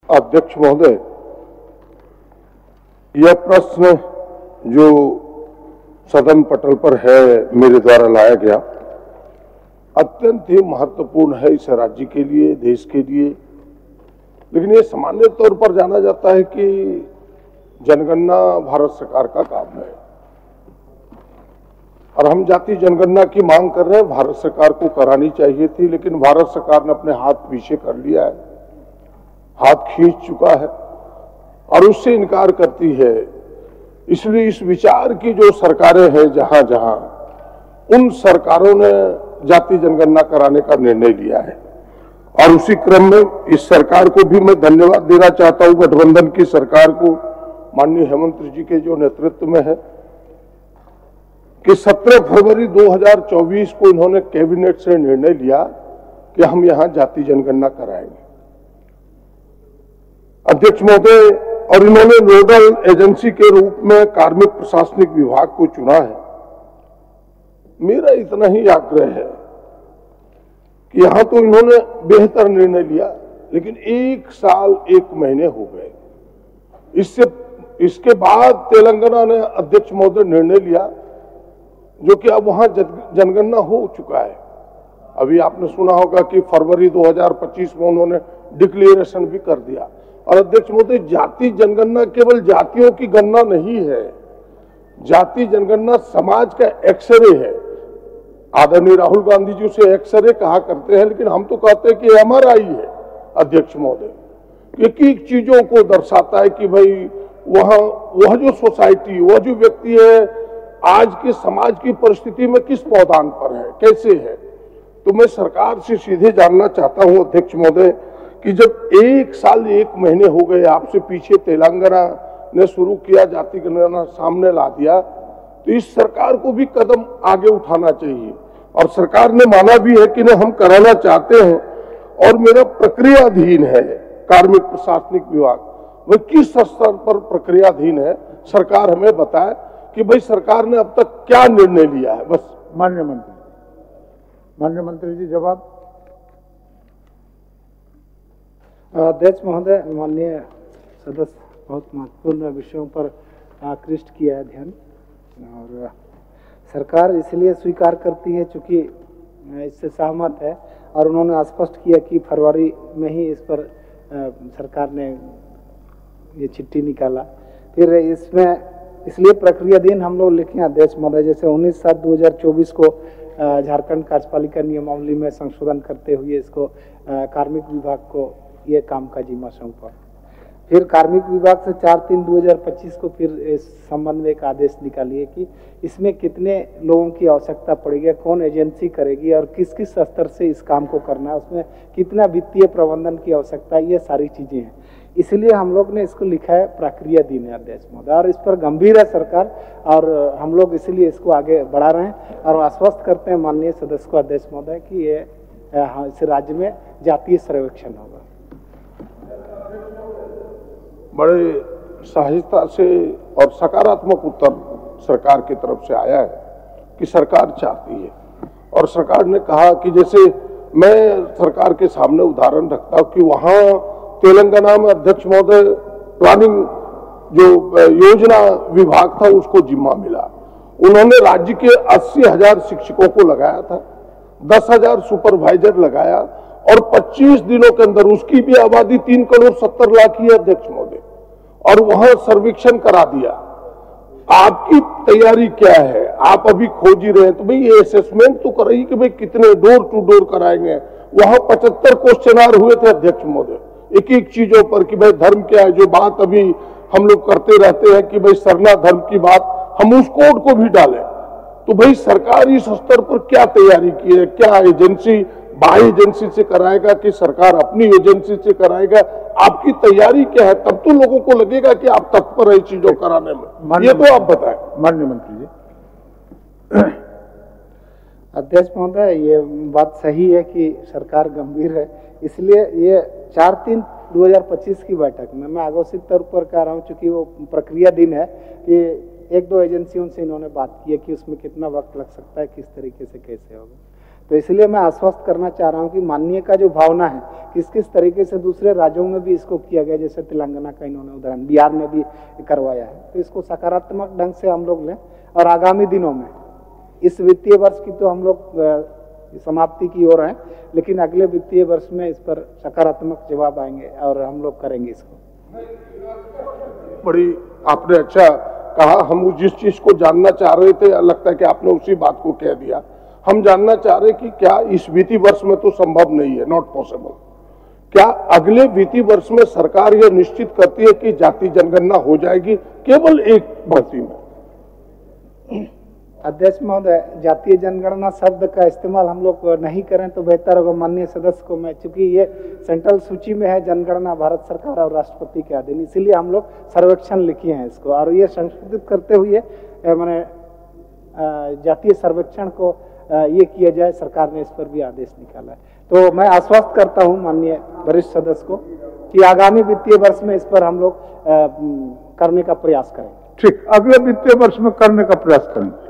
अध्यक्ष महोदय, यह प्रश्न जो सदन पटल पर है मेरे द्वारा लाया गया अत्यंत ही महत्वपूर्ण है इस राज्य के लिए, देश के लिए। लेकिन ये सामान्य तौर पर जाना जाता है कि जनगणना भारत सरकार का काम है और हम जाति जनगणना की मांग कर रहे हैं। भारत सरकार को करानी चाहिए थी, लेकिन भारत सरकार ने अपने हाथ पीछे कर लिया है, हाथ खींच चुका है और उससे इनकार करती है। इसलिए इस विचार की जो सरकारें हैं जहां जहां, उन सरकारों ने जाति जनगणना कराने का निर्णय लिया है और उसी क्रम में इस सरकार को भी मैं धन्यवाद देना चाहता हूं, गठबंधन की सरकार को, माननीय हेमंत जी के जो नेतृत्व में है, कि 17 फरवरी 2024 को इन्होंने कैबिनेट से निर्णय लिया कि हम यहां जाति जनगणना कराएंगे। अध्यक्ष महोदय, और इन्होंने नोडल एजेंसी के रूप में कार्मिक प्रशासनिक विभाग को चुना है। मेरा इतना ही आग्रह है कि यहां तो इन्होंने बेहतर निर्णय लिया, लेकिन 1 साल 1 महीने हो गए। इसके बाद तेलंगाना ने अध्यक्ष महोदय निर्णय लिया, जो कि अब वहां जनगणना हो चुका है। अभी आपने सुना होगा कि फरवरी 2025 में उन्होंने डिक्लेरेशन भी कर दिया। और अध्यक्ष महोदय, जाति जनगणना केवल जातियों की गणना नहीं है, जाति जनगणना समाज का एक्सरे है। आदरणीय राहुल गांधी जी उसे एक्सरे कहा करते हैं, लेकिन हम तो कहते हैं कि एमआरआई है अध्यक्ष महोदय। एक एक चीजों को दर्शाता है कि भाई वह जो सोसाइटी, वह जो व्यक्ति है आज के समाज की परिस्थिति में किस पौधान पर है, कैसे है। तो मैं सरकार से सीधे जानना चाहता हूं अध्यक्ष महोदय कि जब 1 साल 1 महीने हो गए आपसे पीछे तेलंगाना ने शुरू किया, जाति गणना सामने ला दिया, तो इस सरकार को भी कदम आगे उठाना चाहिए। और सरकार ने माना भी है कि नहीं, हम कराना चाहते हैं और मेरा प्रक्रियाधीन है कार्मिक प्रशासनिक विभाग। वह किस स्तर पर प्रक्रियाधीन है, सरकार हमें बताए कि भाई सरकार ने अब तक क्या निर्णय लिया है। बस। माननीय मंत्री जी जवाब। अध्यक्ष महोदय, माननीय सदस्य बहुत महत्वपूर्ण विषयों पर आकृष्ट किया है ध्यान, और सरकार इसलिए स्वीकार करती है चूंकि इससे सहमत है, और उन्होंने स्पष्ट किया कि फरवरी में ही इस पर सरकार ने ये चिट्ठी निकाला। फिर इसमें इसलिए प्रक्रियाधीन हम लोग लिखे अध्यक्ष महोदय, जैसे 19/7/2024 को झारखंड कार्यपालिका नियमावली में संशोधन करते हुए इसको कार्मिक विभाग को ये काम का जिम्मा सौंपा। फिर कार्मिक विभाग से 4/3/2025 को फिर इस संबंध में एक आदेश निकालिए कि इसमें कितने लोगों की आवश्यकता पड़ेगी, कौन एजेंसी करेगी और किस किस स्तर से इस काम को करना है, उसमें कितना वित्तीय प्रबंधन की आवश्यकता है, ये सारी चीजें हैं। इसलिए हम लोग ने इसको लिखा है प्रक्रियाधीन है अध्यक्ष महोदय, और इस पर गंभीर है सरकार, और हम लोग इसलिए इसको आगे बढ़ा रहे हैं और आश्वस्त करते हैं माननीय सदस्य को अध्यक्ष महोदय कि ये इस राज्य में जातीय सर्वेक्षण होगा। बड़े सहजता से और सकारात्मक उत्तर सरकार की तरफ से आया है कि सरकार चाहती है। और सरकार ने कहा कि जैसे मैं सरकार के सामने उदाहरण रखता हूं कि वहां तेलंगाना में अध्यक्ष महोदय प्लानिंग जो योजना विभाग था उसको जिम्मा मिला। उन्होंने राज्य के 80,000 शिक्षकों को लगाया था, 10,000 सुपरवाइजर लगाया और 25 दिनों के अंदर उसकी भी आबादी 3,70,00,000 ही है अध्यक्ष महोदय, और वहां सर्वेक्षण करा दिया। आपकी तैयारी क्या है, आप अभी खोज ही रहे हैं, तो भाई ये असेसमेंट तो कराइए कि भाई कितने डोर टू डोर कराएंगे। वहां 75 क्वेश्चनार हुए थे अध्यक्ष महोदय, एक एक चीजों पर कि भाई धर्म क्या है, जो बात अभी हम लोग करते रहते हैं कि भाई सरना धर्म की बात, हम उस कोड को भी डालें। तो भाई सरकार इस स्तर पर क्या तैयारी की है, क्या एजेंसी बाह्य एजेंसी से कराएगा कि सरकार अपनी एजेंसी से कराएगा, आपकी तैयारी क्या है, तब तो लोगों को लगेगा कि आप तत्पर है चीजों कराने में। ये तो आप बताएं माननीय मंत्री जी। अध्यक्ष महोदय, ये बात सही है कि सरकार गंभीर है, इसलिए ये 4/3/2025 की बैठक में मैं आघोषित तौर पर कह रहा हूँ, चूंकि वो प्रक्रियाधीन है कि 1-2 एजेंसियों से इन्होंने बात की है कि उसमें कितना वक्त लग सकता है, किस तरीके से कैसे होगा। तो इसलिए मैं आश्वस्त करना चाह रहा हूं कि माननीय का जो भावना है किस किस तरीके से दूसरे राज्यों में भी इसको किया गया, जैसे तेलंगाना का इन्होंने उदाहरण, बिहार में भी करवाया है, तो इसको सकारात्मक ढंग से हम लोग लें और आगामी दिनों में इस वित्तीय वर्ष की तो हम लोग समाप्ति की ओर हैं, लेकिन अगले वित्तीय वर्ष में इस पर सकारात्मक जवाब आएंगे और हम लोग करेंगे इसको। बड़ी आपने अच्छा कहा, हम जिस चीज को जानना चाह रहे थे लगता है कि आपने उसी बात को कह दिया। हम जानना चाह रहे कि क्या इस वित्तीय वर्ष में तो संभव नहीं है, नॉट पॉसिबल, क्या अगले वित्तीय वर्ष में सरकार यह निश्चित करती है कि जाति जनगणना हो जाएगी केवल एक भर्ती में? अध्यक्ष महोदय, जातीय जनगणना शब्द का इस्तेमाल हम लोग नहीं करें तो बेहतर होगा। माननीय सदस्य को मैं, चूंकि ये सेंट्रल सूची में है जनगणना भारत सरकार और राष्ट्रपति के अधीन, इसीलिए हम लोग सर्वेक्षण लिखे हैं इसको, और ये संशोधित करते हुए मैंने जातीय सर्वेक्षण को ये किया जाए, सरकार ने इस पर भी आदेश निकाला है। तो मैं आश्वस्त करता हूं माननीय वरिष्ठ सदस्य को कि आगामी वित्तीय वर्ष में इस पर हम लोग करने का प्रयास करेंगे। ठीक, अगले वित्तीय वर्ष में करने का प्रयास करेंगे।